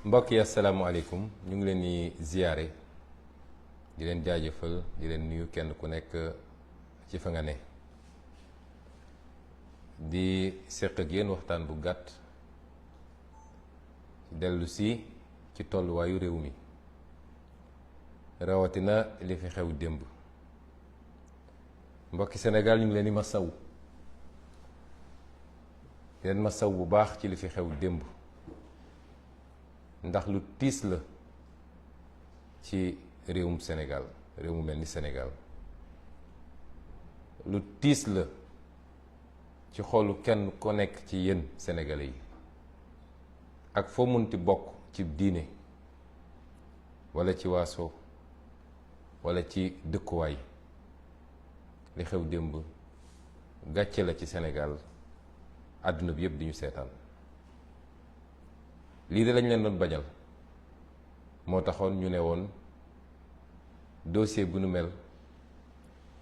mbokk yi asalaamaaleykum ñu ngi leen di ziyaare di leen jaajëfal di leen nuyu kenn ku nekk ci fa nga ne di séq ak yéen waxtaan bu gàtt dellu si ci tolluwaayu réew mi rawatina li fi xew démb. mbokki Sénégal ñu ngi leen di masawu bu baax ci li fi xew démb ndax lu tiis la ci réewum Sénégal réew mu mel ni Sénégal lu tiis la ci xolu kenn ku nekk ci yéen sénégalais yi ak foo munti bokk ci diine walla ci waaso walla ci dëkkuwaay. li xew démb gàcce la ci Sénégal àdduna bi yëpp di ñu seetaan lii de lañ leen doon bañal moo taxoon ñu ne woon dossier bu nu mel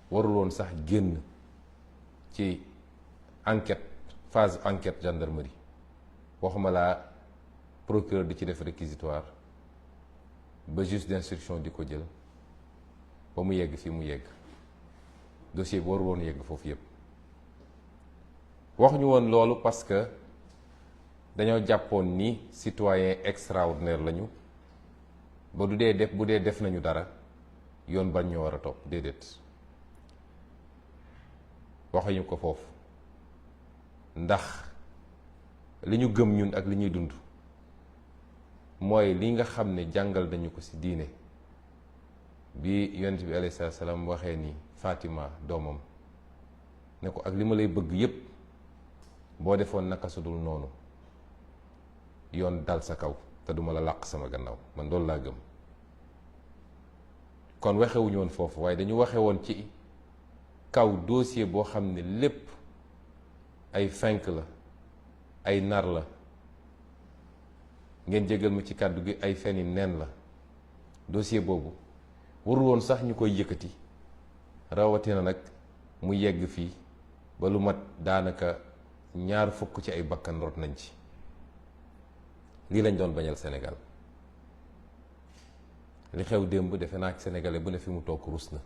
warul woon sax génn ci enquête phase enquête gendarmerie waxuma laa procureur di ci def réquisitoire ba juge d'instruction di ko jël ba mu yegg fi mu yegg. dossier bi waru woon yegg foofu yëpp waxuñu woon loolu parce que dañoo jàppoon ni citoyen extraordinaire lañu ba bu dee def nañu dara yoon bañ ñoo war a topp déedéet waxuñu ko foofu ndax li ñu gëm ñun ak li ñuy dund mooy li nga xam ne jàngal nañu ko ci diine bi yonent bi alayhi salaam waxee ni Fatima doomam ne ko ak li ma lay bëgg yépp boo defoon naka su dul noonu yoon dal sa kaw te duma la làq sama gannaaw man loolu laa gëm. kon waxewuñu woon foofu waaye dañu waxe woon ci kaw dossier boo xam ne lépp ay fenk la ay nar la ngeen jégal ma ci kàddu gi ay feni neen la dossier boobu warul woon sax ñu koy yëkkati rawatina nag mu yegg fii ba lu mat daanaka 2 fukk ci ay bakkan rot nañ ci lii lañ doon bañal Sénégal li xew démb defe naa ak sénégalais bu ne fi mu toog rus na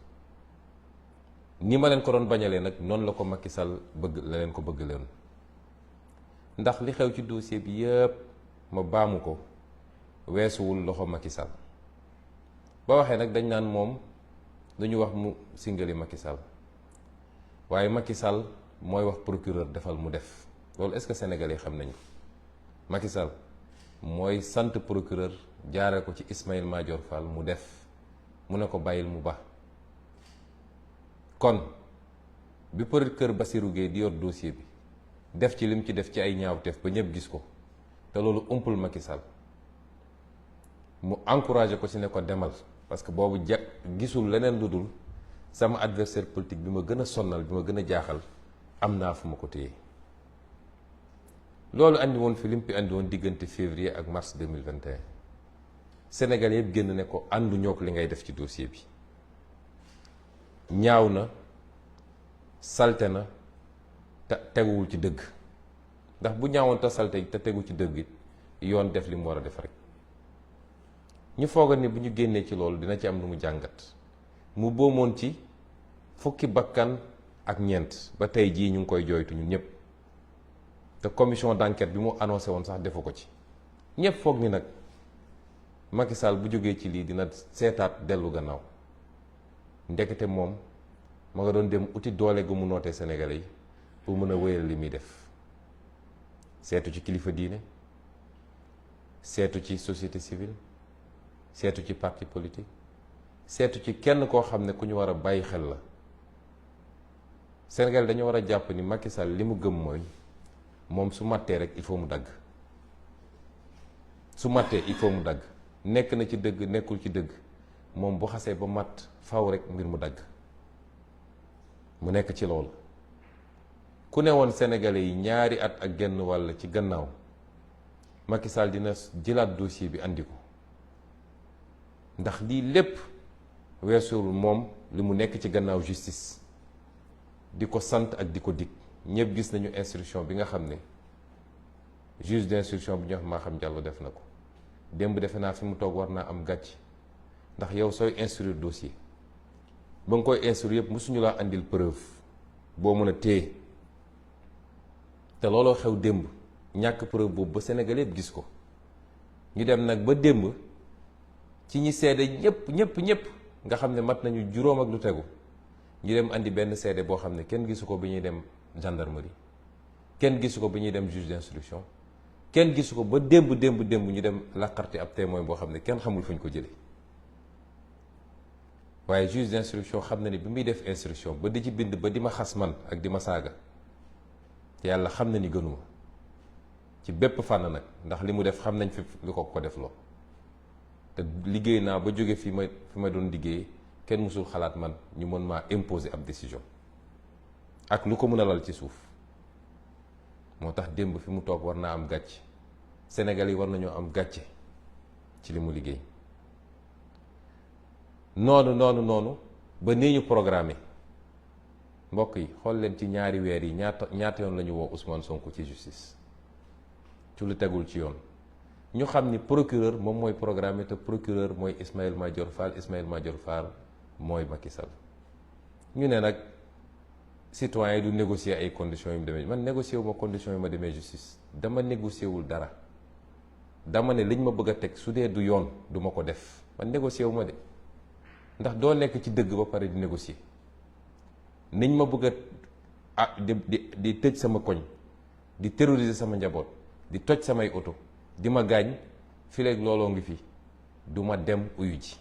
ni ma leen ko doon bañalee nag noonu la ko Macky Sall bëgg la leen ko bëgg leen ndax li xew ci dossier bi yëpp ma baamu ko weesuwul loxo Macky Sall ba waxee nag dañ naan moom dañu wax mu singali Macky Sall waaye Macky Sall mooy wax procureur defal mu def loolu est-ce que sénégalais xam nañu Macky Sall mooy sant procureur jaare ko ci Ismaïla Madior Fall mu def mu ne ko bàyyil mu ba kon bi procureur Bassirou Guèye di yor dossier bi def ci lim ci def ci ay ñaawteef ba ñëpp gis ko te loolu umpul Macky Sall mu encouragé ko ci ne ko demal parce que boobu gisul leneen lu dul sama adversaire politique bi ma gën a sonnal bi ma gën a jaaxal am naa fu ma ko téye loolu andi woon fi lim fi andi woon diggante février ak mars 2021 Sénégal yëpp génn ne ko àndu ñoo ko li ngay def ci dossier bi ñaaw na salte na te teguwul ci dëgg ndax bu ñaawoon te salte te tegu ci dëgg it yoon def li mu war a def rek ñu foogal ni bu ñu génnee ci loolu dina ci am lu mu jàngat mu boomoon ci fukki bakkan ak ñeent ba tey jii ñu ngi koy jooytu ñun ñëpp te commission d'enquête bi mu annoncé woon sax defu ko ci ñëpp foog ni nag Macky Sall bu jógee ci lii dina seetaat dellu gannaaw ndekete moom ma nga doon dem uti doole gu mu nootee Sénégalais yi pour mën a wéyal li muy def seetu ci kilifa diine seetu ci société civile seetu ci parti politique seetu ci kenn koo xam ne ku ñu war a bàyyi xel la Sénégal dañu war a jàpp ni Macky Sall li mu gëm mooy moom su màttee rek il faut mu dagg su màttee il faut mu dagg nekk na ci dëgg nekkul ci dëgg moom bu xasee ba matt faw rek mbir mu dagg mu nekk ci loolu ku ne woon Sénégalais yi 2 at ak genn wàll ci gannaaw Macky Sall dina jëlaat dossier bi andi ko ndax lii lépp weesuwul moom li mu nekk ci gannaaw justice di ko sant ak di ko dig ñëpp gis nañu instruction bi nga xam ne juge d'instruction bi ñu wax Maham Diallo def na ko démb defe naa fi mu toog war naa am gàcc, ndax yow sooy instruire dossier ba nga koy instruire yëpp mosuñu laa andil preuve boo mën a téye, te looloo xew démb, ñàkk preuve boobu ba Sénégal yëpp gis ko. ñu dem nag ba démb ci ñi seede ñëpp nga xam ne mat nañu juróom ak lu tegu, ñu dem andi benn seede boo xam ne kenn gisu ko bi ñuy dem gendarmerie, kenn gisu ko bi ñuy dem juge d'instruction, kenn gisu ko ba démb ñu dem laqarti ab témoin boo xam ne kenn xamul fu ñu ko jëlee. waaye juge d'instruction xam na ni bi muy def instruction ba di ci bind ba di ma xas man ak di ma saaga, yàlla xam na ni gënuma ci bépp fànn nag, ndax li mu def xam nañ fi lu ko def loo. te liggéey naa ba jóge fi ma doon liggéey, kenn mësul xalaat man ñu mën maa imposer ab décision ak lu ko mën a lal ci suuf. moo tax démb fi mu toog war naa am gàcce, Sénégal yi war nañoo am gàcce ci li mu liggéey. noonu ba nii ñu programmé, mbokk yi xool leen ci ñaari weer yi ñaata yoon la ñu woo Ousmane Sonko ci justice ci lu tegul ci yoon. ñu xam ni procureur moom mooy programmé, te procureur mooy Ismaïla Madior Fall mooy Macky Sall. ñu ne nag citoyen yi du négocier ay conditions yu mu demee, man négocier wu ma conditions yu ma demee justice, dama négocier wul dara. dama ne liñ ma bëgg a teg su dee du yoon du ma ko def, man négocier wu ma de. ndax doo nekk ci dëgg ba pare di négocier. niñ ma bëgg a di tëj sama koñ, di terroriser sama njaboot, di toj samay oto, di ma gaañ, fi léegi looloo ngi fi, du ma dem uyu ji.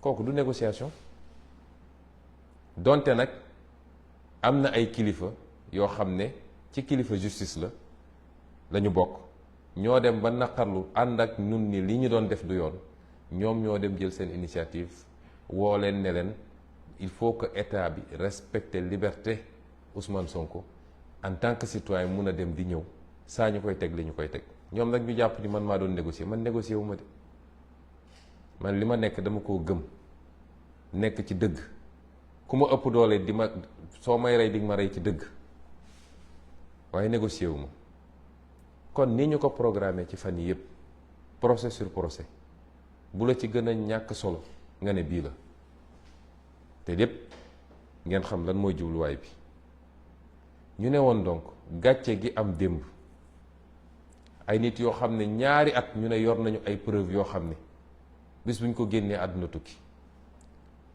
kooku du négociation. donte nag am na ay kilifa yoo xam ne ci kilifa justice la ñu bokk, ñoo dem ba naqarlu ànd ak ñun ni li ñu doon def du yoon, ñoom ñoo dem jël seen initiative woo leen ne leen il faut que état bi respecte liberté Ousmane Sonko en tant que citoyen mun a dem di ñëw saa ñu koy teg li ñu koy teg. ñoom nag ñu jàpp ni man maa doon négocier, man négocier wu ma de. man li ma nekk dama koo gëm, nekk ci dëgg. ku ma ëpp doole soo may rey di ma rey ci dëgg, waaye négocier wu ma. kon ni ñu ko programmé ci fan yi yëpp, procès sur procès, bu la ci gën a ñàkk solo nga ne bii la, te lépp ngeen xam lan mooy jubluwaay bi. ñu ne woon donc gàcce gi am démb, ay nit yoo xam ne ñaari at ñu ne yor nañu ay preuve yoo xam ne bis bu ñu ko génnee àdduna tukki.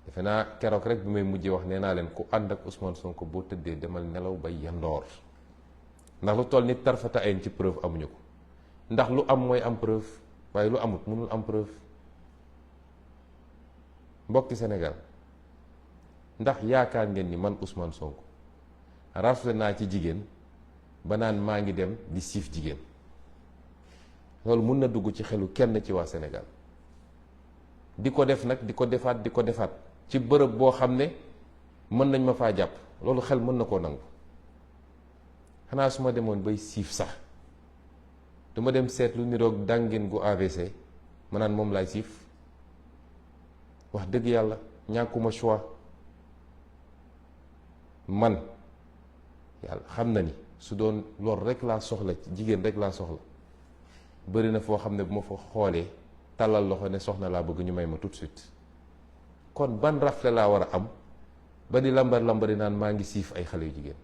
defe naa keroog rek bi may mujjee wax nee naa leen ku ànd ak Ousmane Sonko boo tëddee demal nelaw ba yandoor, ndax lu toll nit tarfata ayn ci preuve amuñu ko. ndax lu am mooy am preuve, waaye lu amut mënul am preuve. mbokki Sénégal, ndax yaakaar ngeen ni man Ousmane Sonko rafle naa ci jigéen ba naan maa ngi dem di siif jigéen? loolu mun na dugg ci xelu kenn ci waa Sénégal. di ko def nag di ko defaat ci bërëb boo xam ne mën nañ ma faa jàpp, loolu xel mën na koo nangu. xanaa su ma demoon bay siif sax duma dem seet lu niroog dàngin gu AVC ma naan moom laay siif? wax dëgg yàlla ñàkkuma choix. man yàlla xam na ni su doon lool rek laa soxla, jigéen rek laa soxla, bëri na foo xam ne bu ma fa xoolee tàllal loxo ne soxna laa bëgg ñu may ma tout de suite. kon ban rafle laa war a am ba di lambari naan maa ngi siif ay xale yu jigéen?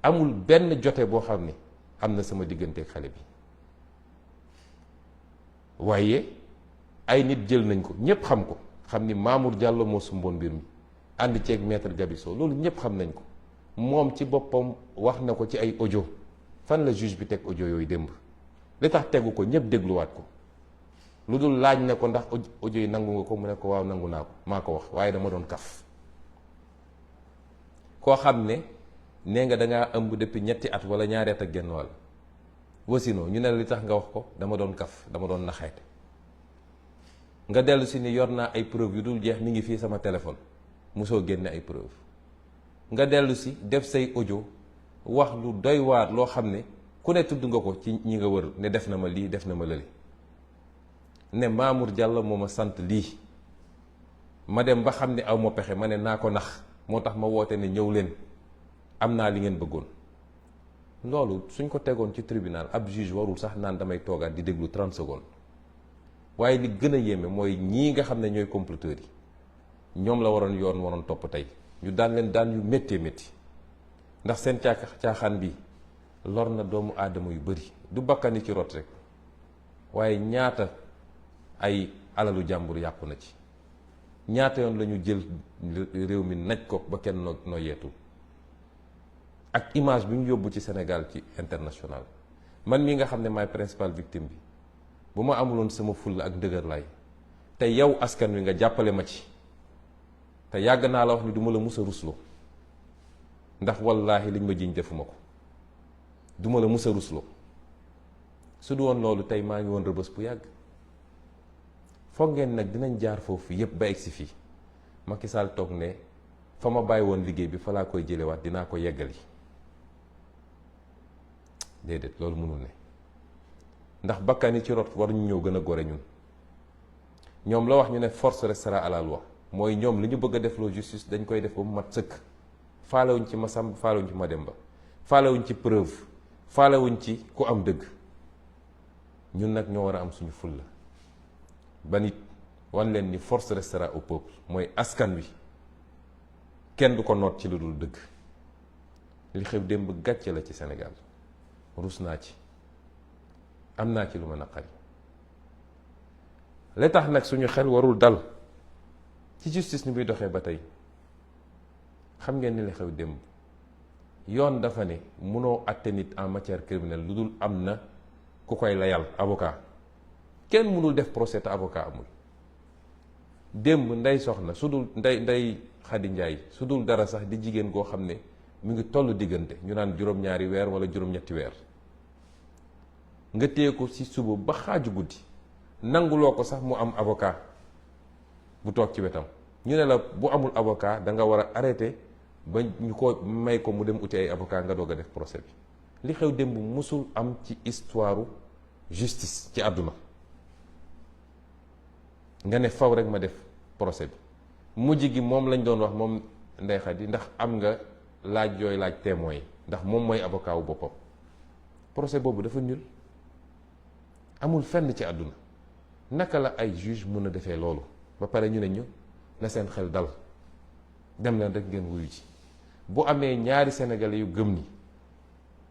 amul benn jote boo xam ne am na sama digganteeg xale bi, waaye ay nit jël nañ ko, ñépp xam ko, xam ni Mamour Diallo moo sumboon mbir mi ànd ceeg maître Gabisso, loolu ñépp xam nañ ko. moom ci boppam wax na ko ci ay audio. fan la juge bi teg audio yooyu démb? li tax tegu ko ñépp dégluwaat ko, lu dul laaj ne ko ndax audio yi nangu nga ko, mu ne ko waaw nangu naa ko, maa ko wax, waaye dama doon kaf. koo xam ne nee nga dangaa ëmb depuis ñetti at wala ñaari at ak genn wàll, wasino ñu ne la li tax nga wax ko dama doon kaf, dama doon naxeete. nga dellu si ni yor naa ay preuve yu dul jeex, mi ngi fii sama téléphone, mosoo génne ay preuve. nga dellu si def say audio wax lu doy waar loo xam ne ku ne tudd nga ko ci ñi nga wër ne def na ma lii, def na ma lële. ne Mamour Diallo moo ma sant lii, ma dem ba xam ne aw ma pexe, ma ne naa ko nax, moo tax ma woote ne ñëw leen, am naa li ngeen bëggoon. loolu suñ ko tegoon ci tribunal ab juge warul sax naan damay toogaat di déglu 30 secondes waaye li gën a yéeme mooy ñii nga xam ne ñooy comploteurs yi ñoom la waroon topp tey ñu daan leen daan yu méttee métti ndax seen caaxaan bi lor na doomu aadama yu bëri du bakkan yi ci rot rek waaye ñaata ay alalu jàmbur yàqu na ci ñaata yoon la ñu jël réew mi naj ko ba kenn noo yeetu ak image bi ñu yóbbu ci Sénégal ci international man mii nga xam ne maay principal victime bi bu ma amuloon sama fulla ak ndëgër laay te yow askan wi nga jàppale ma ci te yàgg naa la wax ni du ma la mus a rusloo ndax wallaahi liñ ma jiñ defuma ko du ma la mus a rusloo su du woon loolu tey maa ngi woon rëbës bu yàgg foog ngeen nag dinañ jaar foofu yépp ba egsi fii Macky Sall toog ne fa ma bàyyi woon liggéey bi fa laa koy jëlewaat dinaa ko yeggali déedéet loolu mënul ne ndax bakkan yi ci rot war ñu ñëw gën a gore ñun ñoom la wax ñu ne force restera à la loi mooy ñoom li ñu bëgg a def loo justice dañ koy def ba mu mat sëkk faalewuñ ci Masamba faalewuñ ci Mademba faalewuñ ci preuve faalewuñ ci ku am dëgg ñun nag ñoo war a am suñu fulla ba nit wan leen ni force restera au peuple mooy askan wi kenn du ko noot ci lu dul dëgg li xew démb gàcce la ci Sénégal rus naa ci am naa ci lu ma naqari li tax nag suñu xel warul dal ci justice ni muy doxee ba tey xam ngeen ni li xew démb yoon dafa ne mënoo àtte nit en matière criminelle lu dul am na ku koy layal avocat kenn mënul def procès te avocat amul démb ndey soxna su dul ndey Xadi Njaay su dul dara sax di jigéen goo xam ne mu ngi toll diggante ñu naan juróom-ñaari weer wala juróom-ñetti weer nga téye ko ci suba ba xaaju guddi nanguloo ko sax mu am avocat bu toog ci wetam ñu ne la bu amul avocat da nga war a arrêté ba ñu ko may ko mu dem uti ay avocat nga doog a def procès bi li xew démb musul am ci histoire justice ci àdduna nga ne faw rek ma def procès bi mujj gi moom lañ doon wax moom Ndeye Khady ndax am nga laaj yooyu laaj témoin yi ndax moom mooy avocat wu boppam procès boobu dafa nul amul fenn ci àdduna naka la ay juge mën a defee loolu ba pare ñu ne ñu na seen xel dal dem leen rek ngeen wuyu ci bu amee ñaari sénégalais yu gëm ni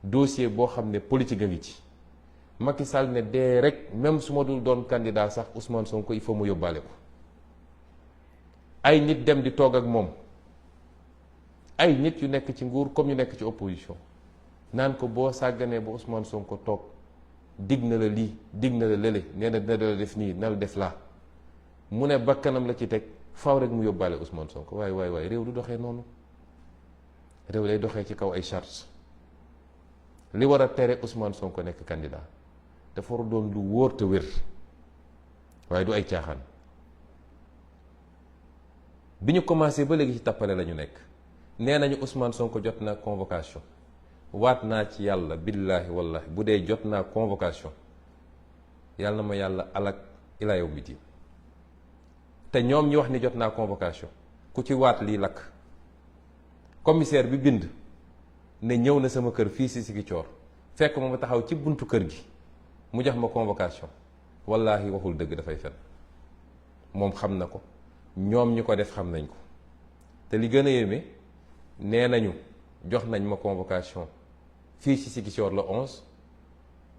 dossier boo xam ne politique a ngi ci Macky Sall ne dee rek même su ma dul doon candidat sax Ousmane Sonko il faut mu yóbbaale ko ay nit dem di toog ak moom ay nit yu nekk ci nguur comme yu nekk ci opposition naan ko boo sàgganee ba Ousmane Sonko toog dig na la lii dig na la lële nee na dina la def nii na la def laa mu ne bakkanam la ci teg faw rek mu yóbbaale Ousmane Sonko waaye réew du doxee noonu réew lay doxee ci kaw ay chartes li war a tere Ousmane Sonko nekk candidat dafa war a doon lu wóor te wér waaye du ay caaxaan bi ñu commencé ba léegi ci tappale la ñu nekk nee nañu Ousmane Sonko jot na convocation waat naa ci yàlla billaahi wallahi bu dee jot naa convocation yàlla na ma yàlla alak ilaa yawmi diin te ñoom ñi wax ni jot naa convocation ku ci waat lii lakk commissaire bi bind ne ñëw na sama kër fii si Ziguinchor fekk ma taxaw ci buntu kër gi mu jox ma convocation wallaahi waxul dëgg dafay fen moom xam na ko ñoom ñi ko def xam nañ ko te li gën a yéeme nee nañu jox nañ ma convocation fii ci Ziguinchor le 11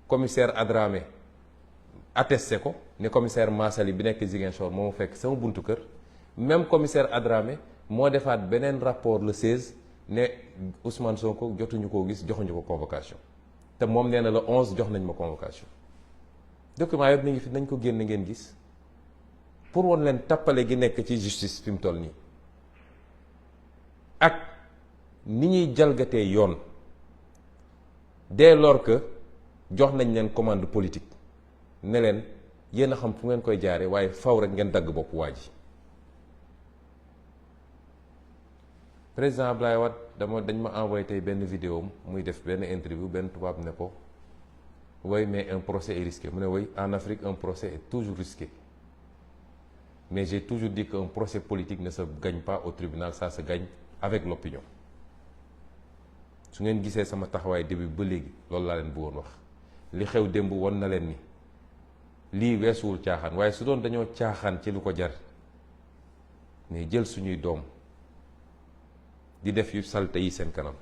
commissaire Adramé attesté ko ne commissaire Massali bi nekk Ziguinchor moo ma fekk sama buntu kër même commissaire Adramé moo defaat beneen rapport le 16 ne Ousmane Sonko jotuñu koo gis joxuñu ko convocation te moom nee na le 11 jox nañ ma convocation document yëpp mi ngi fi nañ ko génn ngeen gis pour woon leen tappale gi nekk ci justice fi mu toll nii ak ni ñuy jalgatee yoon dès lors que jox nañ leen commande politique ne leen yéen a xam fu ngeen koy jaare waaye faw rek ngeen dagg bopp waa ji président Abdoulaye Wade dañ ma envoyé tey benn vidéo muy def benn interview benn tubaab ne ko oui mais un procès est risqué mu ne oui en Afrique un procès est toujours risqué mais j'ai toujours dit qu'un procès politique ne se gagne pas au tribunal, ça se gagne avec l'opinion su ngeen gisee sama taxawaay début ba léegi loolu laa leen bëggoon wax. li xew démb won na leen ni lii weesuwul caaxaan, waaye su doon dañoo caaxaan ci lu ko jar ne jël suñuy doom di def yu salte yi seen kanam,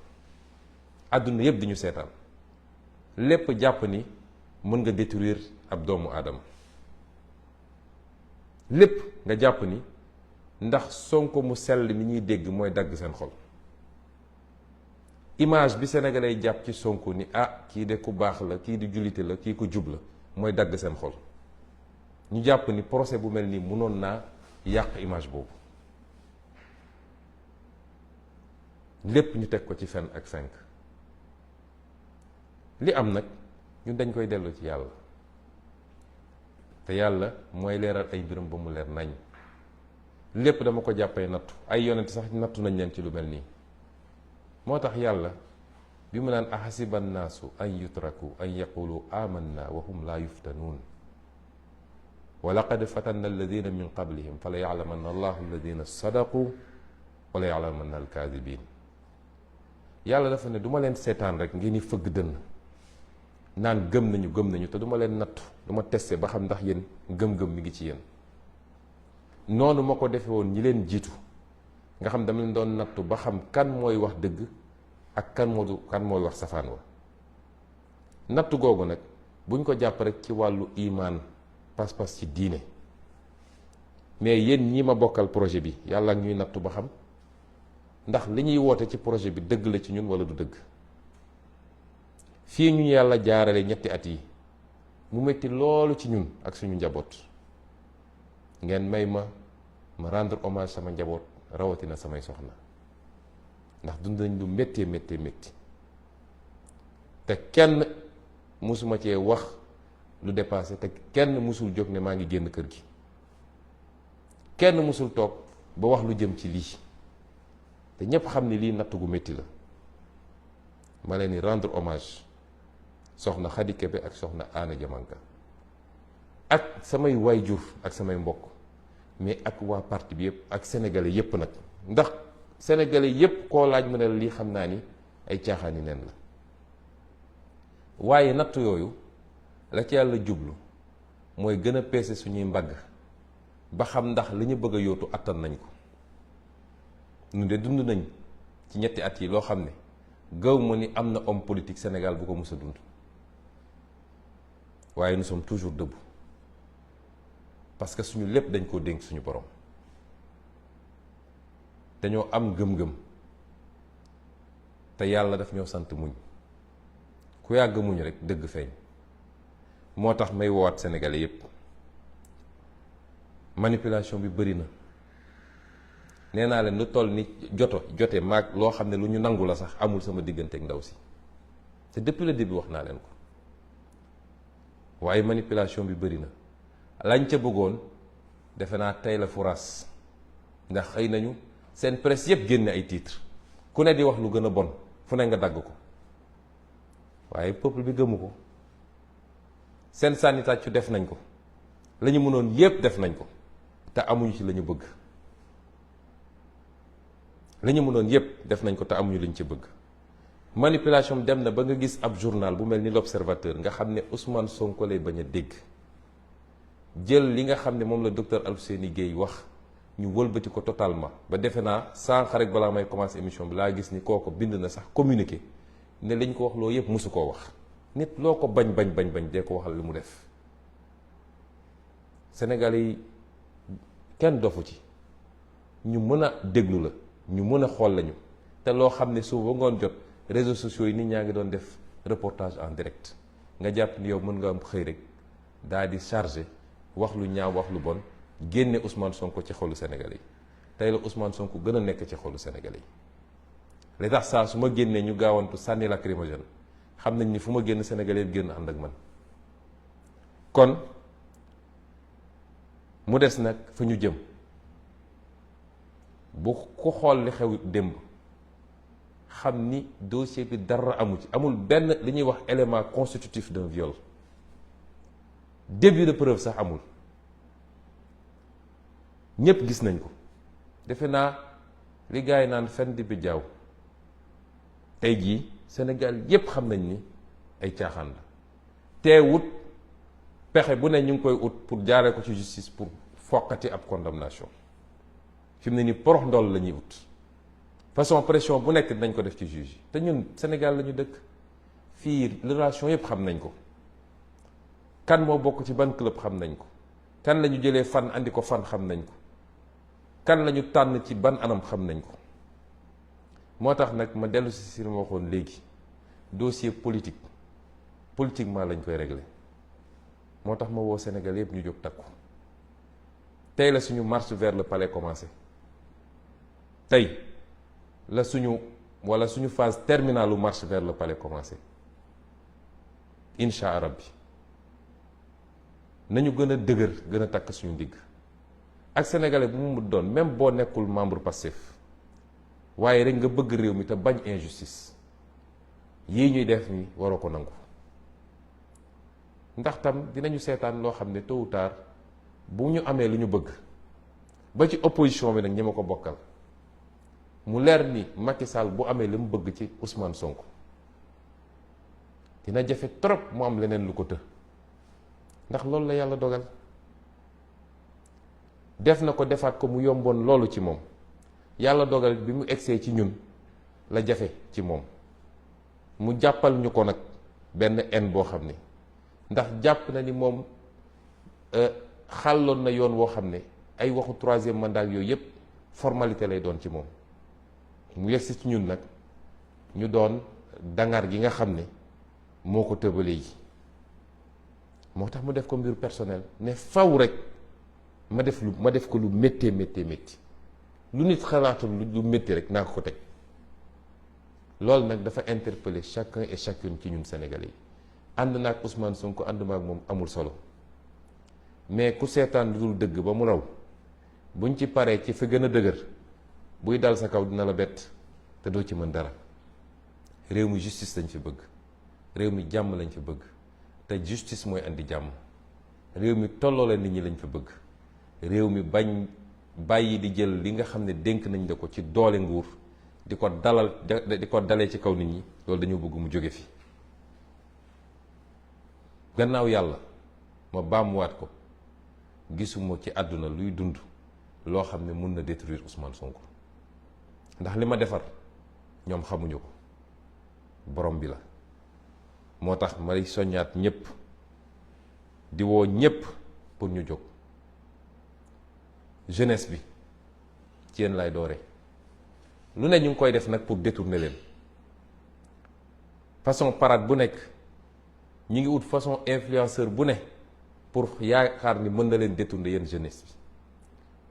àdduna yëpp di ñu seetaan, lépp jàpp ni mën nga détruire ab doomu aadama, lépp nga jàpp ni ndax Sonko mu sell mi ñuy dégg mooy dagg seen xol. image bi sénégalais jàpp ci Sonko ni ah kii de ku baax la, kii di jullite la, kii ku jub la, mooy dagg seen xol. ñu jàpp ni procès bu mel nii mënoon naa yàq image boobu. lépp ñu teg ko ci fen ak fenk. li am nag ñun dañ koy dellu ci yàlla, te yàlla mooy leeral ay mbiram ba mu leer nañ. lépp dama ko jàppee nattu, ay yonent sax nattu nañ leen ci lu mel nii. moo tax yàlla bi mu naan ahasiba nnaasu an yutraku an yaqulu amanna wa hum laa yuftanuun wa laqad fatanna alladina min qablihim fa la yaclamanna allahu alladina sadaqu wa la yaclamanna alkaadibin. yàlla dafa ne du ma leen seetaan rek ngeen ni fëgg dënn naan gëm nañu te du ma leen nattu, du ma testé ba xam ndax yéen gëm-gëm mi ngi ci yéen. noonu ma ko defe woon ñi leen jiitu nga xam dama leen doon nattu ba xam kan mooy wax dëgg ak kan mooy wax safaan wa. nattu googu nag buñ ko jàpp rek ci wàllu imaan, pas-pas ci diine, mais yéen ñi ma bokkal projet bi yàlla ak ñuy nattu ba xam ndax li ñuy woote ci projet bi dëgg la ci ñun wala du dëgg. fii ñu yàlla jaarale ñetti at yi mu metti loolu ci ñun ak suñu njaboot, ngeen may ma rendre hommage sama njaboot, rawatina samay soxna, ndax dund nañ lu méttee métti te kenn musuma cee wax lu dépassé, te kenn musul jóg ne maa ngi génn kër gi, kenn musul toog ba wax lu jëm ci lii, te ñépp xam ni lii natt gu métti la. ma leen di rendre hommage soxna Khady Kébé ak soxna Anna Diamanka ak samay waayjur ak samay mbokk, mais ak waa parti bi yëpp ak sénégalais yëpp nag, ndax sénégalais yëpp koo laaj mu ne la lii xam naa ni ay caaxaani neen la. waaye natt yooyu la ci yàlla jublu mooy gën a peese suñuy mbagg ba xam ndax li ñu bëgg a yóotu attan nañ ko. ñu de dund nañ ci ñetti at yi loo xam ne gaw ma ni am na homme politique Sénégal bu ko mës a dund, waaye nous sommes toujours debout parce que suñu lépp dañ koo dénk suñu borom. dañoo am gëm-gëm te yàlla daf ñoo sant muñ, ku yàgg muñ rek dëgg feeñ. moo tax may woowaat sénégalais yépp, manipulation bi bëri na. nee naa leen lu toll ni jote maag loo xam ne lu ñu nangu la sax amul sama diggante ak ndaw si, te depuis le début wax naa leen ko. waaye manipulation bi bëri na. lañ ca bëggoon defe naa tey la furaas, ndax xëy nañu seen presse yëpp génne ay titres, ku ne di wax lu gën a bon, fu ne nga dagg ko, waaye peuple bi gëmu ko. seen sànni tàccu def nañ ko, la ñu mënoon yépp def nañ ko, te amuñu ci la ñu bëgg. la ñu mënoon yépp def nañ ko te amuñu lañ ci bëgg. manipulation dem na ba nga gis ab journal bu mel ni l'Observateur nga xam ne Ousmane Sonko lay bañ a dégg, jël li nga xam ne moom la docteur Alfousseyni Guèye wax ñu wëlbati ko totalement ba defe naa sànq rek balaa may commencer émission bi laa gis ni kooko bind na sax communiqué ne liñ ko wax loo yëpp mosu koo wax. nit loo ko bañ dee ko waxal li mu def. Sénégalais yi kenn dofu ci, ñu mën a déglu la, ñu mën a xool lañu, te loo xam ne suba ngoon jot réseaux sociaux yi nit ñaa ngi doon def reportage en direct, nga jàpp ni yow mën nga am xëy rek daal di chargé wax lu ñaaw wax lu bon génne Ousmane Sonko ci xolu Sénégalais yi. tey la Ousmane Sonko gën a nekk ci xolu Sénégalais yi. li tax saa su ma génnee ñu gaawantu sànni lacrymogène, xam nañ ni fu ma génn Sénégalais yëpp génn ànd ak man. kon mu des nag fa ñu jëm. bu ku xool li xew démb xam ni dossier bi dara amul benn li ñuy wax élément constitutif d'un viol, début de preuve sax amul. ñépp gis nañ ko. defe naa li gars yi naan fen di bi jaaw tey jii Sénégal yépp xam nañ ni ay caaxaan la teewut pexe bu ne ñu ngi koy ut pour jaaree ko ci justice pour foqati ab condamnation fi mu ne nii porox ndool la ñuy ut façon pression bu nekk dinañ ko def ci juge yi te ñun Sénégal la ñu dëkk fii relation yépp xam nañ ko kan moo bokk ci ban club xam nañ ko kan la ñu jëlee fan andi ko fan xam nañ ko kan la ñu tànn ci ban anam xam nañ ko moo tax nag ma dellu si ma waxoon léegi dossier politiquement lañ koy régler moo tax ma woo Sénégal yëpp ñu jóg takku tey la suñu marche vers le palais commencé tey la suñu phase terminale u marche vers le palais commencé incha allah rabbi nañu gën a dëgër gën a takk suñu ndigg ak sénégalais bu mu doon même boo nekkul membre Pastef waaye rek nga bëgg réew mi te bañ injustice yii ñuy def ni waroo ko nangu ndax tam dinañu seetaan loo xam ne tôt ou tard bu ñu amee lu ñu bëgg ba ci opposition bi nag ñi ma ko bokkal mu leer ni Macky Sall bu amee li mu bëgg ci Ousmane Sonko dina jafe trop mu am leneen lu ko të ndax loolu la yàlla dogal def na ko defaat ko mu yomboon loolu ci moom yàlla dogal bi mu egsee ci ñun la jafe ci moom mu jàppal ñu ko nag benn en boo xam ne ndax jàpp na ni moom xàlloon na yoon woo xam ne ay waxu troisième mandat yooyu yépp formalité lay doon ci moom mu yegsi ci ñun nag ñu doon dangar gi nga xam ne moo ko tëbalee yi moo tax mu def ko mbir personnel ne faw rek ma def ko lu méttee métti lu nit xalaatul lu métti rek naa ko teg loolu nag dafa interpeller chacun et chacune ci ñun Sénégalais yi ànd na ak Ousmane Sonko ànduma ak moom amul solo mais ku seetaan lu dul dëgg ba mu raw buñ ci paree ci fi gën a dëgër buy dal sa kaw dina la bett te doo ci mën dara réew mi justice lañ fi bëgg réew mi jàmm lañ fi bëgg te justice mooy andi jàmm réew mi tolloo la nit ñi lañ fi bëgg réew mi bañ bàyyi di jël li nga xam ne dénk nañ la ko ci doole nguur di ko dalee ci kaw nit ñi loolu dañoo bëgg mu jóge fi gannaaw yàlla ma baamuwaat ko gisuma ci àdduna luy dund loo xam ne mun na détruire Ousmane Sonko ndax li ma defar ñoom xamuñu ko borom bi la moo tax may soññaat ñépp di woo ñépp pour ñu jóg jeunesse bi ci yéen lay doore lu ne ñu ngi koy def nag pour détourner leen façon parade bu nekk ñu ngi ut façon influenceur bu ne pour yaakaar ni mën na leen détourner yéen jeunesse bi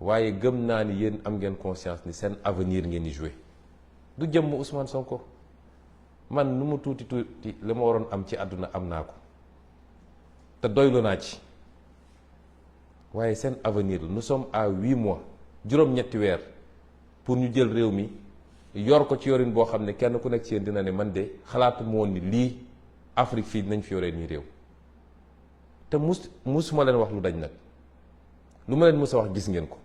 waaye gëm naa ni yéen am ngeen conscience ni seen avenir ngeen di jouer du jëmm Ousmane Sonko man nu mu tuuti tuuti li ma waroon am ci àdduna am naa ko te doylu naa ci waaye seen avenir la nous sommes à 8 mois juróom-ñetti weer pour ñu jël réew mi yor ko ci yorin boo xam ne kenn ku nekk ci yéen dina ne man de xalaatu moo ni lii Afrique fii dinañ fi yoree nii réew te musuma leen wax lu dañ nag lu ma leen mus a wax gis ngeen ko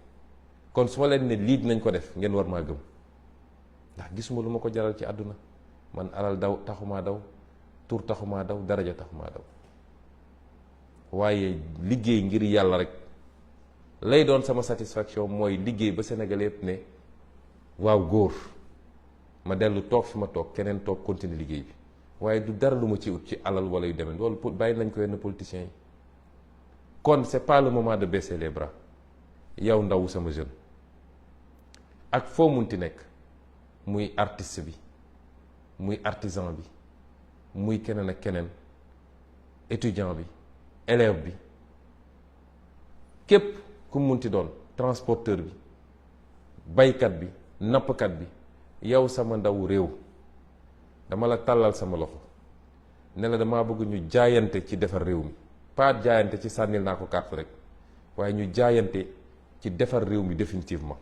kon su ma leen ne lii dinañ ko def ngeen war maa gëm ndax gisuma lu ma ko jaral ci àdduna man alal taxumaa daw tur taxumaa daw daraja taxumaa daw waaye liggéey ngir yàlla rek lay doon sama satisfaction mooy liggéey ba Sénégal yépp ne waaw góor ma dellu toog fi ma toog keneen toog continuer liggéey bi waaye du dara lu ma ci ut ci alal wala yu demee loolu bàyyi nañ ko yenn politiciens yi kon c'est pas le moment de baisser les bras yow ndaw sama jeune ak foo munti nekk muy artiste bi muy artisan bi muy keneen ak keneen étudiant bi élève bi képp ku munti doon transporteur bi baykat bi nappkat bi yow sama ndaw réew dama la tàllal sama loxo ne la dama bëgg ñu jaayante ci defar réew mi pas jaayante ci sànnil naa ko carte rek waaye ñu jaayante ci defar réew mi définitivement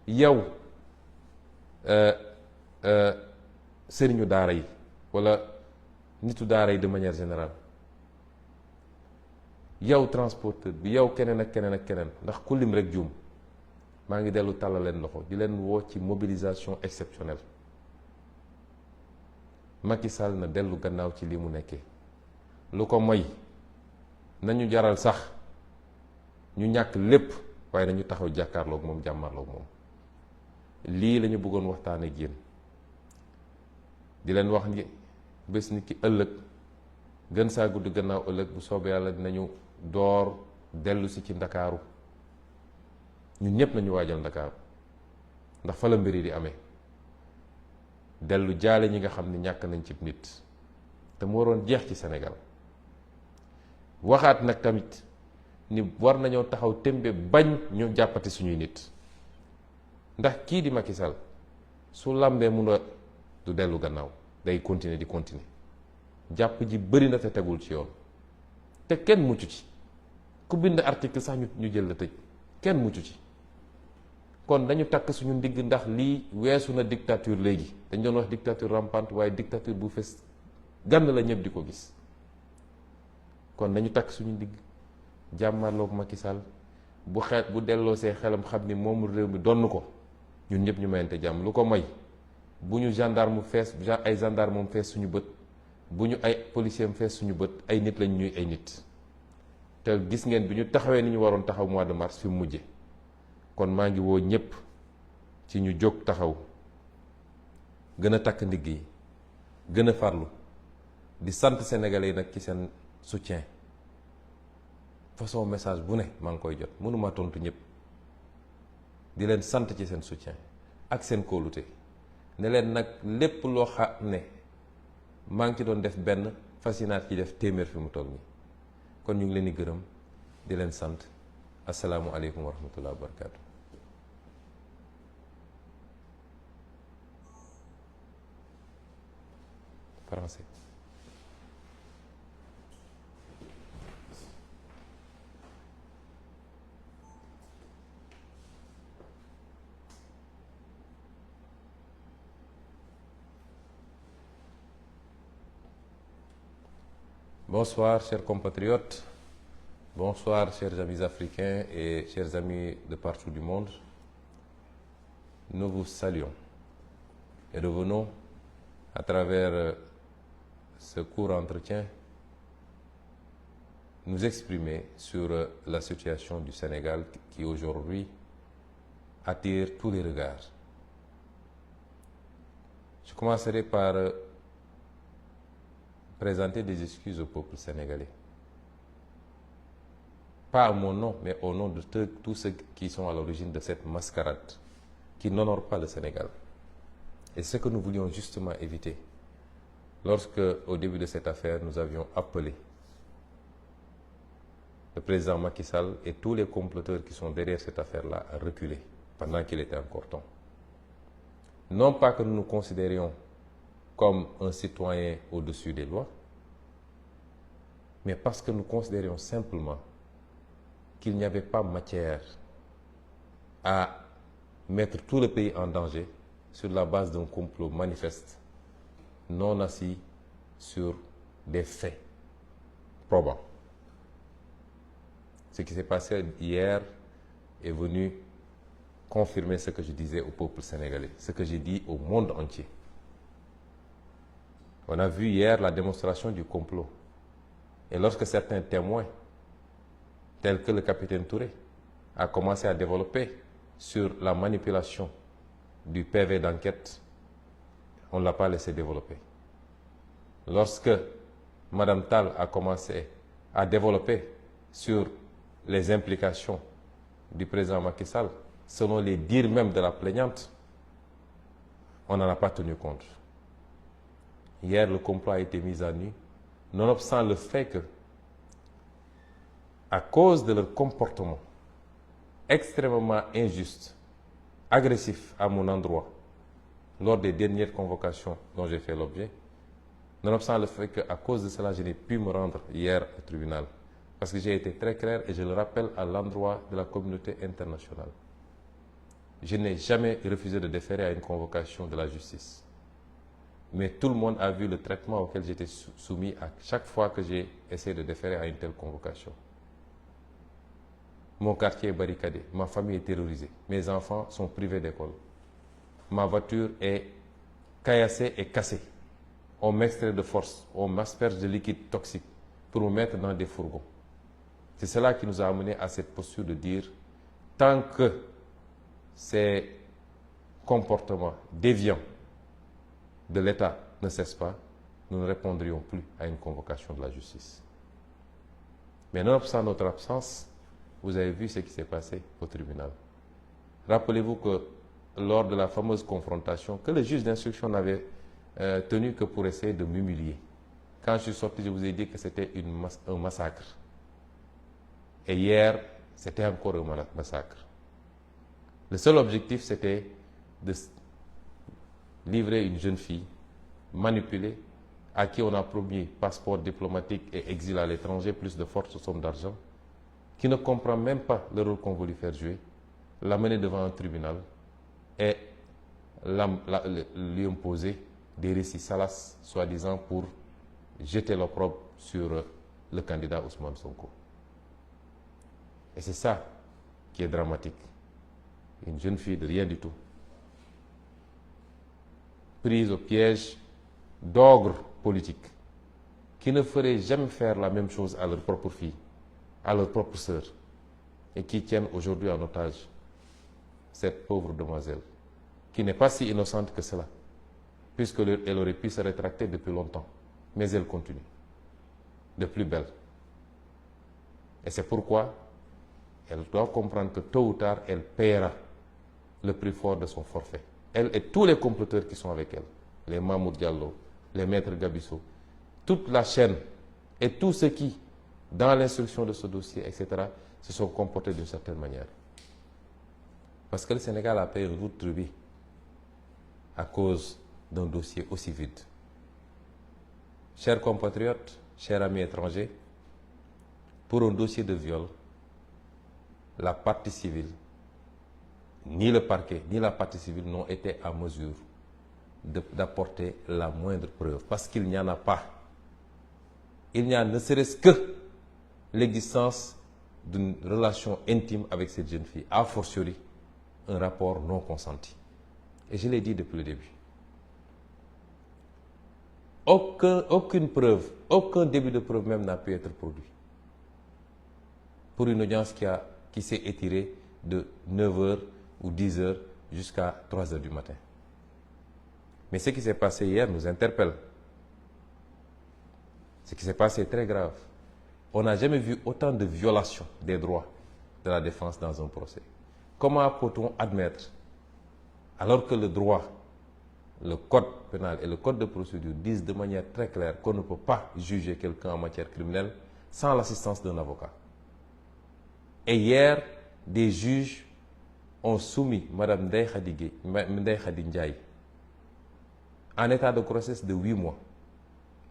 yow sëriñu daara yi walla nitu daara yi de manière générale yow transporteur bi yow keneen ak keneen ak keneen ndax ku lim rek juum maa ngi dellu tàllal leen loxo di leen woo ci mobilisation exceptionnelle Macky Sall na dellu gannaaw ci lii mu nekkee. lu ko moy nañu jaral sax ñu ñàkk lépp waaye nañu taxaw jàkkaarloog moom jàmmarloog moom. lii la ñu bëggoon waxtaan ak yéen di leen wax ni bés ni ki ëllëg gën saa gudd gannaaw ëllëg bu soobee yàlla dinañu door dellu si ci ndakaaru ñun ñëpp nañu waajal ndakaaru ndax fa la mbir yi di amee dellu jaale ñi nga xam ne ñàkk nañ ci nit te mu waroon jeex ci Sénégal waxaat nag tamit ni war nañoo taxaw tembe bañ ñu jàppati suñuy nit ndax kii di Macky Sall su làmbee mun a du dellu gannaaw day continuer di continuer jàpp ji bëri na te tegul ci yoon te kenn mucc ci ku bind article sax ñu jël la tëj kenn mucc ci kon dañu takk suñu ndigg ndax lii weesu na dictature léegi dañ doon wax dictature rampante waaye dictature bu fes gànn la ñëpp di ko gis kon dañu takk suñu ndigg jàmmarloog Macky Sall bu delloo see xelam xam ni moom réew mi donn ko ñun ñëpp ñu mayante jàmm lu ko may bu ñu gendarme fees ay gendarme moom fees suñu bët bu ñu ay policier am fees suñu bët ay nit lañ ñuy ay nit te gis ngeen bi ñu taxawee ni ñu waroon taxaw mois de mars fi mu mujje kon maa ngi woo ñëpp ci ñu jóg taxaw gën a takk ndigg yi gën a farlu di sant sénégalais yi nag ci seen soutien façon message bu ne maa ngi koy jot mënuma tontu ñëpp di leen sant ci seen soutien ak seen kóolute ne leen nag lépp loo xam ne maa ngi ci doon def benn fasinaat ci def téeméer fi mu toll nii kon ñu ngi leen di gërëm di leen sant asalaamualeykum wa rahmatullah wa barakatu. Français. Bonsoir, chers compatriotes. Bonsoir, chers amis africains et chers amis de partout du monde. Nous vous saluons et revenons à travers ce court entretien nous exprimer sur la situation du Sénégal qui aujourd'hui attire tous les regards. Je commencerai par présenter des excuses au peuple sénégalais. Pas à mon nom, mais au nom de tous ceux qui sont à l'origine de cette mascarade qui n'honore pas le Sénégal. Et ce que nous voulions justement éviter lorsque, au début de cette affaire, nous avions appelé le président Macky Sall et tous les comploteurs qui sont derrière cette affaire-là à reculer pendant qu'il était encore temps. Non pas que nous nous considérions comme un citoyen au-dessus des lois, mais parce que nous considérions simplement qu'il n'y avait pas matière à mettre tout le pays en danger sur la base d'un complot manifeste, non assis sur des faits probants. Ce qui s'est passé hier est venu confirmer ce que je disais au peuple sénégalais, ce que j'ai dit au monde entier. On a vu hier la démonstration du complot. Et lorsque certains témoins, tels que le capitaine Touré, a commencé à développer sur la manipulation du PV d'enquête, on ne l'a pas laissé développer. Lorsque Mme Tal a commencé à développer sur les implications du président Macky Sall, selon les dires même de la plaignante, on n'en a pas tenu compte. Hier, le complot a été mis à nu, nonobstant le fait que, à cause de leur comportement extrêmement injuste, agressif à mon endroit, lors des dernières convocations dont j'ai fait l'objet, nonobstant le fait qu'à cause de cela, je n'ai pu me rendre hier au tribunal, parce que j'ai été très clair et je le rappelle à l'endroit de la communauté internationale. Je n'ai jamais refusé de déférer à une convocation de la justice. Mais tout le monde a vu le traitement auquel j'étais soumis à chaque fois que j'ai essayé de déférer à une telle convocation. Mon quartier est barricadé, ma famille est terrorisée, mes enfants sont privés d'école. Ma voiture est caillassée et cassée on m'extrait de force, on m'asperge de liquide toxique pour me mettre dans des fourgons. C'est cela qui nous a amené à cette posture de dire, tant que ces comportements déviants de l'État ne cessent pas, nous ne répondrions plus à une convocation de la justice. Mais nonobstant notre absence, vous avez vu ce qui s'est passé au tribunal. Rappelez-vous que lors de la fameuse confrontation, que le juge d'instruction n'avait tenu que pour essayer de m'humilier. Quand je suis sorti, je vous ai dit que c'était un massacre. Et hier, c'était encore un massacre. Le seul objectif, c'était de livrer une jeune fille manipulée, à qui on a promis passeport diplomatique et exil à l'étranger, plus de fortes sommes d'argent, qui ne comprend même pas le rôle qu'on veut lui faire jouer, l'amener devant un tribunal et lui imposer des récits salaces, soi-disant pour jeter l'opprobre sur le candidat Ousmane Sonko. Et c'est ça qui est dramatique. Une jeune fille de rien du tout, prise au piège d'ogres politiques, qui ne feraient jamais faire la même chose à leur propre fille, à leur propre sœur, et qui tiennent aujourd'hui en otage cette pauvre demoiselle, qui n'est pas si innocente que cela, puisqu'elle aurait pu se rétracter depuis longtemps, mais elle continue, de plus belle. Et c'est pourquoi elle doit comprendre que tôt ou tard, elle paiera le prix fort de son forfait. Elle et tous les comploteurs qui sont avec elle, les Mahmoud Diallo, les maîtres Gabisso, toute la chaîne et tous ceux qui, dans l'instruction de ce dossier, etc., se sont comportés d'une certaine manière. Parce que le Sénégal a payé un lourd tribut à cause d'un dossier aussi vide. Chers compatriotes, chers amis étrangers, pour un dossier de viol, la partie civile, ni le parquet, ni la partie civile n'ont été en mesure d'apporter la moindre preuve, parce qu'il n'y en a pas. Il n'y a ne serait-ce que l'existence d'une relation intime avec cette jeune fille, a fortiori un rapport non consenti. Et je l'ai dit depuis le début. Aucune preuve, aucun début de preuve même n'a pu être produit pour une audience qui s'est étirée de 9h ou 10h jusqu'à 3h du matin. Mais ce qui s'est passé hier nous interpelle. Ce qui s'est passé est très grave. On n'a jamais vu autant de violations des droits de la défense dans un procès. Comment peut-on admettre, alors que le droit, le code pénal et le code de procédure disent de manière très claire qu'on ne peut pas juger quelqu'un en matière criminelle sans l'assistance d'un avocat. Et hier, des juges ont soumis Mme Ndeye Khady Ndiaye en état de grossesse de 8 mois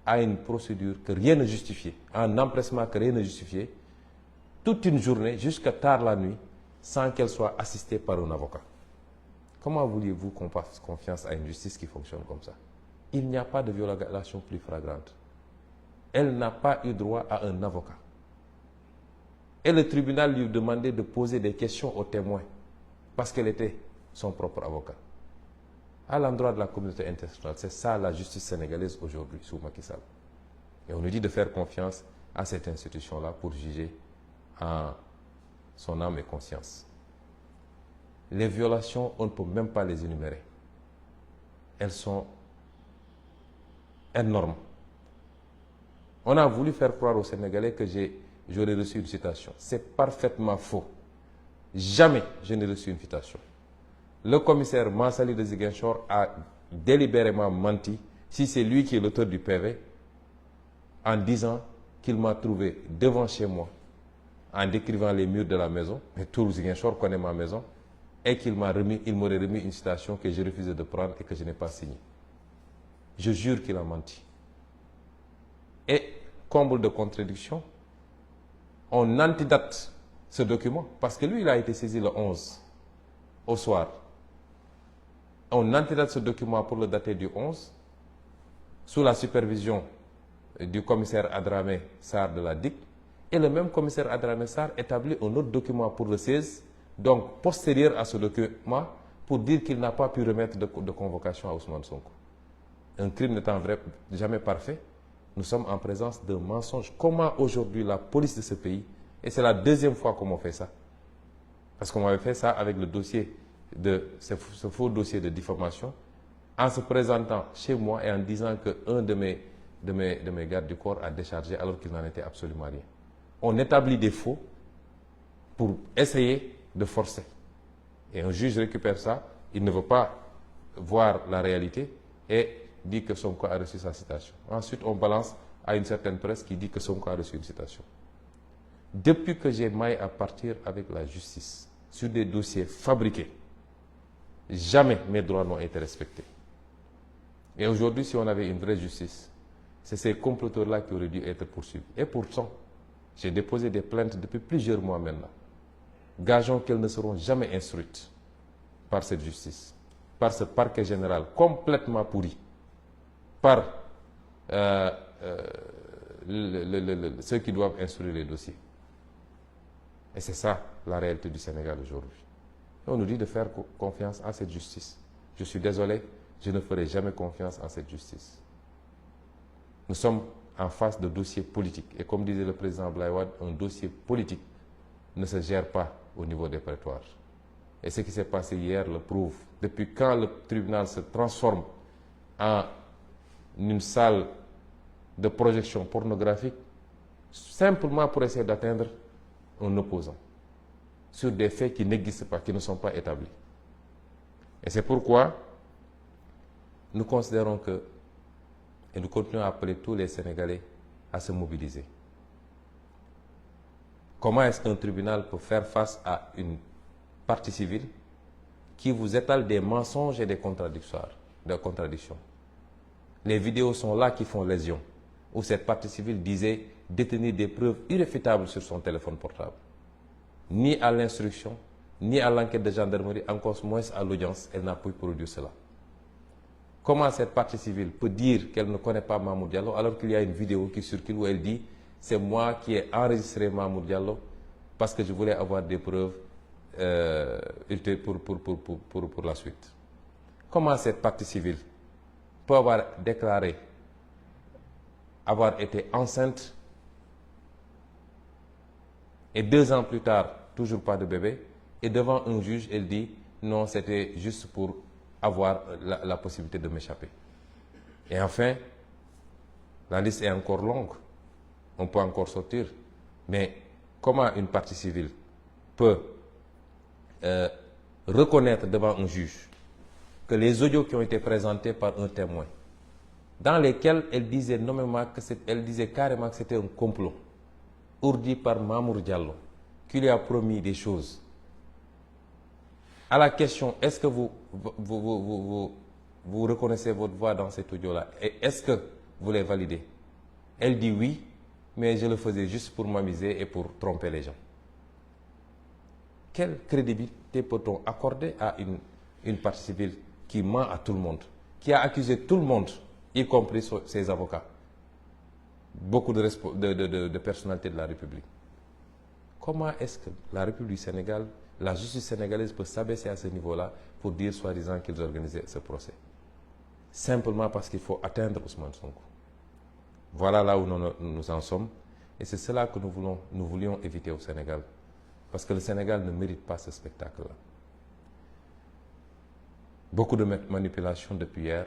à une procédure que rien ne justifiait, un empressement que rien ne justifiait, toute une journée jusqu'à tard la nuit, sans qu'elle soit assistée par un avocat. Comment vouliez-vous qu'on fasse confiance à une justice qui fonctionne comme ça? Il n'y a pas de violation plus flagrante. Elle n'a pas eu droit à un avocat. Et le tribunal lui demandait de poser des questions aux témoins, parce qu'elle était son propre avocat. À l'endroit de la communauté internationale, c'est ça la justice sénégalaise aujourd'hui, sous Macky Sall. Et on nous dit de faire confiance à cette institution-là pour juger en son âme et conscience. Les violations, on ne peut même pas les énumérer. Elles sont énormes. On a voulu faire croire aux Sénégalais que j'aurais reçu une citation. C'est parfaitement faux. Jamais je n'ai reçu une citation. Le commissaire Mansali de Ziguinchor a délibérément menti, si c'est lui qui est l'auteur du PV, en disant qu'il m'a trouvé devant chez moi, en décrivant les murs de la maison, mais tout Ziguinchor connaît ma maison, et qu'il m'aurait remis une citation que j'ai refusé de prendre et que je n'ai pas signée. Je jure qu'il a menti. Et, comble de contradiction, on antidate ce document, parce que lui, il a été saisi le 11, au soir. On antidate ce document pour le dater du 11, sous la supervision du commissaire Adramé Sarr de la DIC, et le même commissaire Adramé Sarr établit un autre document pour le 16, donc postérieur à ce document, pour dire qu'il n'a pas pu remettre de convocation à Ousmane Sonko. un crime n'étant jamais parfait, nous sommes en présence d'un mensonge. Comment aujourd'hui la police de ce pays, et c'est la deuxième fois qu'on m'a fait ça, parce qu'on m'avait fait ça avec le dossier ce faux dossier de diffamation, en se présentant chez moi et en disant qu'un de mes gardes du corps a déchargé alors qu'il n'en était absolument rien. On établit des faux pour essayer de forcer. Et un juge récupère ça, il ne veut pas voir la réalité et dit que Sonko a reçu sa citation. Ensuite, on balance à une certaine presse qui dit que Sonko a reçu une citation. Depuis que j'ai maille à partir avec la justice sur des dossiers fabriqués, jamais mes droits n'ont été respectés. Et aujourd'hui, si on avait une vraie justice, c'est ces comploteurs-là qui auraient dû être poursuivis. Et pourtant, j'ai déposé des plaintes depuis plusieurs mois maintenant. Gageons qu'elles ne seront jamais instruites par cette justice, par ce parquet général complètement pourri, par ceux qui doivent instruire les dossiers. Et c'est ça la réalité du Sénégal aujourd'hui. On nous dit de faire confiance à cette justice. Je suis désolé, je ne ferai jamais confiance en cette justice. Nous sommes en face de dossiers politiques. Et comme disait le président Abdoulaye Wade, un dossier politique ne se gère pas au niveau des prétoires. Et ce qui s'est passé hier le prouve. Depuis quand le tribunal se transforme en une salle de projection pornographique, simplement pour essayer d'atteindre un opposant, sur des faits qui n'existent pas, qui ne sont pas établis. Et c'est pourquoi nous considérons que, et nous continuons à appeler tous les Sénégalais à se mobiliser. Comment est-ce qu'un tribunal peut faire face à une partie civile qui vous étale des mensonges et des contradictions? Les vidéos sont là qui font lésion, où cette partie civile disait détenir des preuves irréfutables sur son téléphone portable. Ni à l'instruction, ni à l'enquête de gendarmerie, encore moins à l'audience, elle n'a pu produire cela. Comment cette partie civile peut dire qu'elle ne connaît pas Mamour Diallo alors qu'il y a une vidéo qui circule où elle dit « c'est moi qui ai enregistré Mamour Diallo parce que je voulais avoir des preuves pour la suite ». Comment cette partie civile peut avoir déclaré avoir été enceinte et 2 ans plus tard, toujours pas de bébé, et devant un juge, elle dit non, c'était juste pour avoir la possibilité de m'échapper. Et enfin, la liste est encore longue, on peut encore sortir, mais comment une partie civile peut reconnaître devant un juge que les audios qui ont été présentés par un témoin, dans lesquels elle disait nommément elle disait carrément que c'était un complot ourdi par Mamour Diallo, qui lui a promis des choses. À la question, est-ce que vous reconnaissez votre voix dans cet audio-là? Et est-ce que vous les validez? Elle dit oui, mais je le faisais juste pour m'amuser et pour tromper les gens. Quelle crédibilité peut-on accorder à une partie civile qui ment à tout le monde, qui a accusé tout le monde, y compris ses avocats, beaucoup de personnalités de la République? Comment est-ce que la République du Sénégal, la justice sénégalaise peut s'abaisser à ce niveau-là pour dire soi-disant qu'ils organisaient ce procès? Simplement parce qu'il faut atteindre Ousmane Sonko. Voilà là où nous en sommes. Et c'est cela que nous voulions éviter au Sénégal. Parce que le Sénégal ne mérite pas ce spectacle-là. Beaucoup de manipulations depuis hier.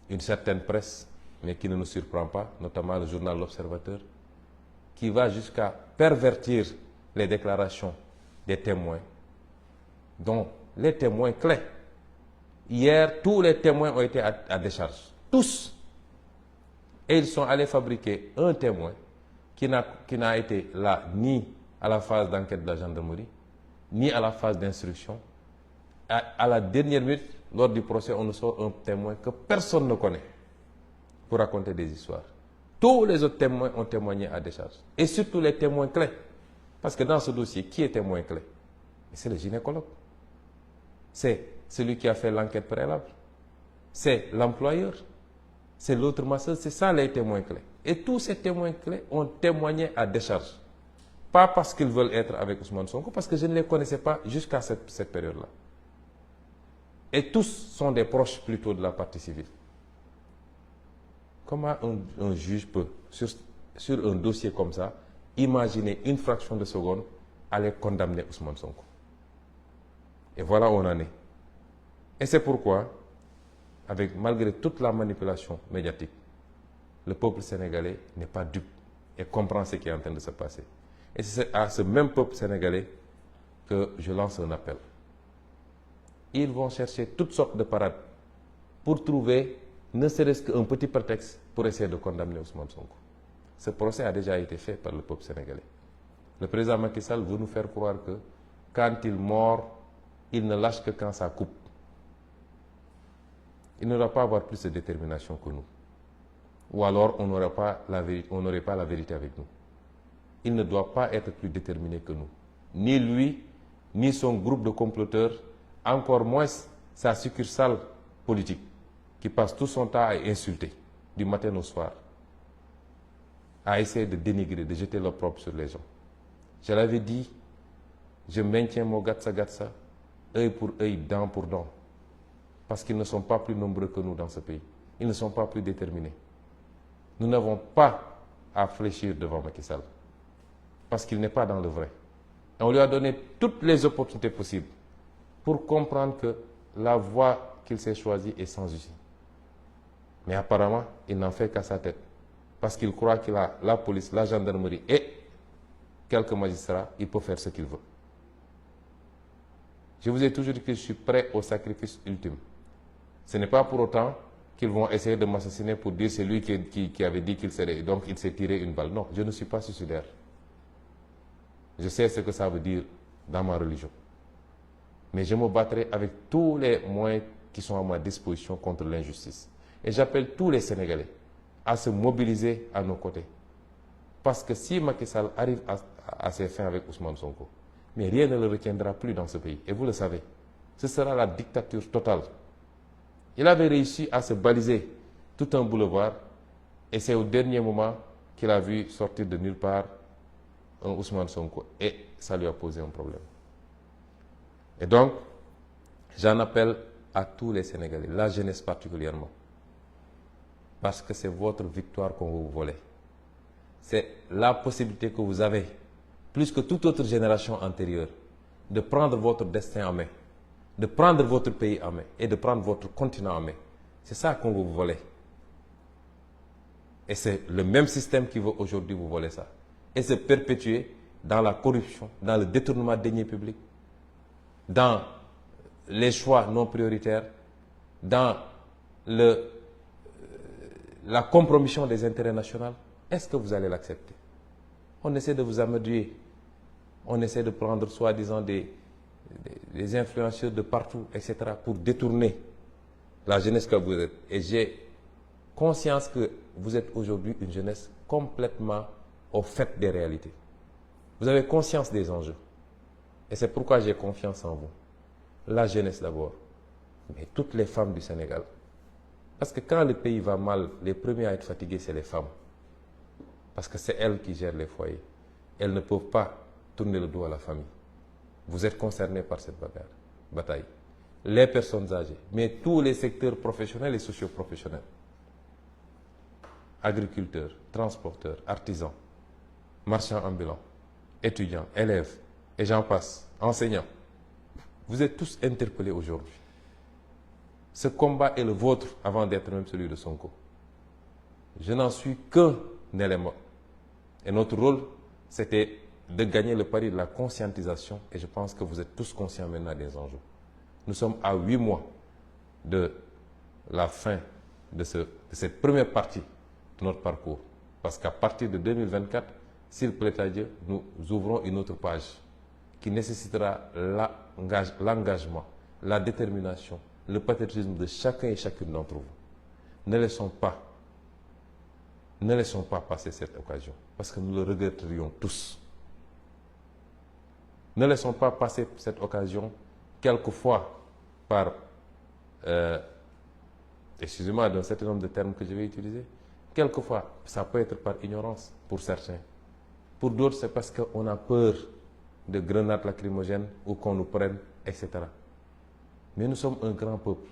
Une certaine presse, mais qui ne nous surprend pas, notamment le journal L'Observateur, qui va jusqu'à pervertir les déclarations des témoins, dont les témoins clés. Hier, tous les témoins ont été à décharge. Tous. Et ils sont allés fabriquer un témoin qui n'a été là ni à la phase d'enquête de la gendarmerie, ni à la phase d'instruction. À la dernière minute, lors du procès, on nous sort un témoin que personne ne connaît pour raconter des histoires. Tous les autres témoins ont témoigné à décharge. Et surtout les témoins clés. Parce que dans ce dossier, qui est témoin clé? C'est le gynécologue. C'est celui qui a fait l'enquête préalable. C'est l'employeur. C'est l'autre masseuse. C'est ça les témoins clés. Et tous ces témoins clés ont témoigné à décharge. Pas parce qu'ils veulent être avec Ousmane Sonko, parce que je ne les connaissais pas jusqu'à cette période-là. Et tous sont des proches plutôt de la partie civile. Comment un juge peut, sur un dossier comme ça, imaginer une fraction de seconde aller condamner Ousmane Sonko? Et voilà où on en est. Et c'est pourquoi, malgré toute la manipulation médiatique, le peuple sénégalais n'est pas dupe et comprend ce qui est en train de se passer. Et c'est à ce même peuple sénégalais que je lance un appel. Ils vont chercher toutes sortes de parades pour trouver, ne serait-ce qu'un petit prétexte pour essayer de condamner Ousmane Sonko. Ce procès a déjà été fait par le peuple sénégalais. Le président Macky Sall veut nous faire croire que quand il mord, il ne lâche que quand ça coupe. Il ne doit pas avoir plus de détermination que nous. Ou alors on n'aurait pas la vérité avec nous. Il ne doit pas être plus déterminé que nous. Ni lui, ni son groupe de comploteurs, encore moins sa succursale politique, qui passe tout son temps à insulter, du matin au soir, à essayer de dénigrer, de jeter l'opprobre sur les gens. Je l'avais dit, je maintiens mon gatsa, œil pour œil, dent pour dent, parce qu'ils ne sont pas plus nombreux que nous dans ce pays. Ils ne sont pas plus déterminés. Nous n'avons pas à fléchir devant Macky Sall, parce qu'il n'est pas dans le vrai. Et on lui a donné toutes les opportunités possibles pour comprendre que la voie qu'il s'est choisie est sans issue. Mais apparemment, il n'en fait qu'à sa tête, parce qu'il croit qu'il a la police, la gendarmerie et quelques magistrats, il peut faire ce qu'il veut. Je vous ai toujours dit que je suis prêt au sacrifice ultime. Ce n'est pas pour autant qu'ils vont essayer de m'assassiner pour dire c'est lui qui avait dit qu'il serait. Donc il s'est tiré une balle. Non, je ne suis pas suicidaire. Je sais ce que ça veut dire dans ma religion. Mais je me battrai avec tous les moyens qui sont à ma disposition contre l'injustice. Et j'appelle tous les Sénégalais à se mobiliser à nos côtés. Parce que si Macky Sall arrive à ses fins avec Ousmane Sonko, mais rien ne le retiendra plus dans ce pays. Et vous le savez, ce sera la dictature totale. Il avait réussi à se baliser tout un boulevard et c'est au dernier moment qu'il a vu sortir de nulle part un Ousmane Sonko et ça lui a posé un problème. Et donc, j'en appelle à tous les Sénégalais, la jeunesse particulièrement, parce que c'est votre victoire qu'on va vous voler. C'est la possibilité que vous avez, plus que toute autre génération antérieure, de prendre votre destin en main, de prendre votre pays en main et de prendre votre continent en main. C'est ça qu'on veut vous voler. Et c'est le même système qui veut aujourd'hui vous voler ça. Et se perpétuer dans la corruption, dans le détournement des deniers publics, dans les choix non prioritaires, dans la compromission des intérêts nationaux. Est-ce que vous allez l'accepter? On essaie de vous amadouer. On essaie de prendre soi-disant des influenceurs de partout, etc., pour détourner la jeunesse que vous êtes. Et j'ai conscience que vous êtes aujourd'hui une jeunesse complètement au fait des réalités. Vous avez conscience des enjeux. Et c'est pourquoi j'ai confiance en vous. La jeunesse d'abord, mais toutes les femmes du Sénégal. Parce que quand le pays va mal, les premiers à être fatigués, c'est les femmes. Parce que c'est elles qui gèrent les foyers. Elles ne peuvent pas tourner le dos à la famille. Vous êtes concernés par cette bataille. Les personnes âgées, mais tous les secteurs professionnels et socio-professionnels. Agriculteurs, transporteurs, artisans, marchands ambulants, étudiants, élèves, et j'en passe, enseignants. Vous êtes tous interpellés aujourd'hui. Ce combat est le vôtre avant d'être même celui de Sonko. Je n'en suis qu'un élément. Et notre rôle, c'était de gagner le pari de la conscientisation. Et je pense que vous êtes tous conscients maintenant des enjeux. Nous sommes à 8 mois de la fin de cette première partie de notre parcours. Parce qu'à partir de 2024, s'il plaît à Dieu, nous ouvrons une autre page qui nécessitera l'engagement, la détermination, le patriotisme de chacun et chacune d'entre vous. Ne laissons pas passer cette occasion, parce que nous le regretterions tous. Ne laissons pas passer cette occasion, quelquefois par, excusez-moi d'un certain nombre de termes que je vais utiliser, quelquefois ça peut être par ignorance pour certains. Pour d'autres, c'est parce qu'on a peur de grenades lacrymogènes ou qu'on nous prenne, etc. Mais nous sommes un grand peuple.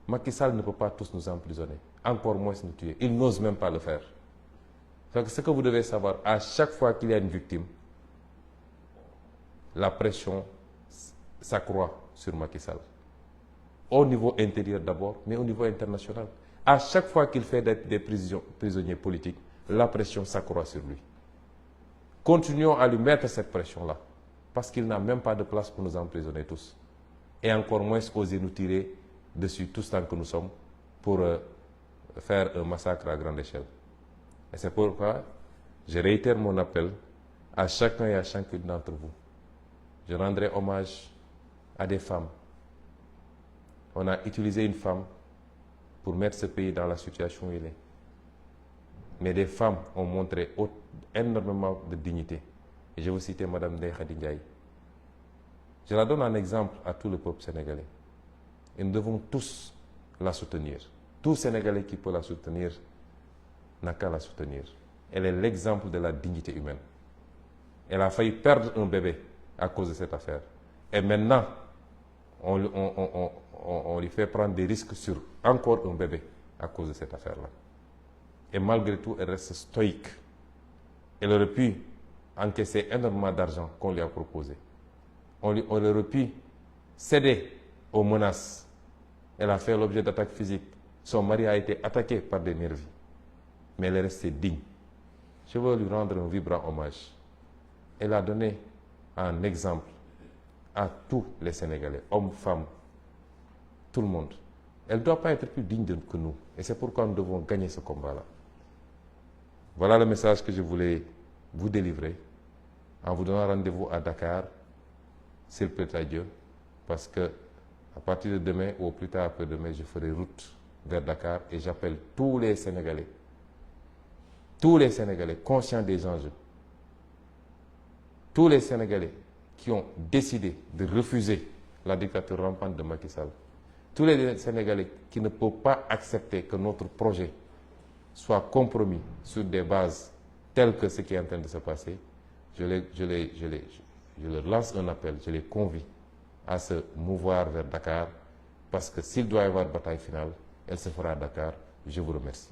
Macky Sall ne peut pas tous nous emprisonner, encore moins nous tuer. Il n'ose même pas le faire. Donc, ce que vous devez savoir, à chaque fois qu'il y a une victime, la pression s'accroît sur Macky Sall. Au niveau intérieur d'abord, mais au niveau international. À chaque fois qu'il fait des prisonniers politiques, la pression s'accroît sur lui. Continuons à lui mettre cette pression-là, parce qu'il n'a même pas de place pour nous emprisonner tous. Et encore moins oser nous tirer dessus tous tant que nous sommes pour faire un massacre à grande échelle. Et c'est pourquoi je réitère mon appel à chacun et à chacune d'entre vous. Je rendrai hommage à des femmes. On a utilisé une femme pour mettre ce pays dans la situation où il est. Mais des femmes ont montré énormément de dignité. Et je vais citer Mme Ndeye Khady Ndiaye. Je la donne en exemple à tout le peuple sénégalais. Et nous devons tous la soutenir. Tout Sénégalais qui peut la soutenir n'a qu'à la soutenir. Elle est l'exemple de la dignité humaine. Elle a failli perdre un bébé à cause de cette affaire. Et maintenant, on lui fait prendre des risques sur encore un bébé à cause de cette affaire-là. Et malgré tout, elle reste stoïque. Elle aurait pu encaisser énormément d'argent qu'on lui a proposé. On aurait pu céder aux menaces. Elle a fait l'objet d'attaques physiques. Son mari a été attaqué par des nervis. Mais elle est restée digne. Je veux lui rendre un vibrant hommage. Elle a donné un exemple à tous les Sénégalais, hommes, femmes, tout le monde. Elle ne doit pas être plus digne que nous. Et c'est pourquoi nous devons gagner ce combat-là. Voilà le message que je voulais vous délivrer en vous donnant rendez-vous à Dakar, s'il plaît à Dieu, parce que à partir de demain ou au plus tard après-demain, je ferai route vers Dakar et j'appelle tous les Sénégalais conscients des enjeux, tous les Sénégalais qui ont décidé de refuser la dictature rampante de Macky Sall, tous les Sénégalais qui ne peuvent pas accepter que notre projet soit compromis sur des bases telles que ce qui est en train de se passer, je leur lance un appel, je les convie à se mouvoir vers Dakar, parce que s'il doit y avoir bataille finale, elle se fera à Dakar. Je vous remercie.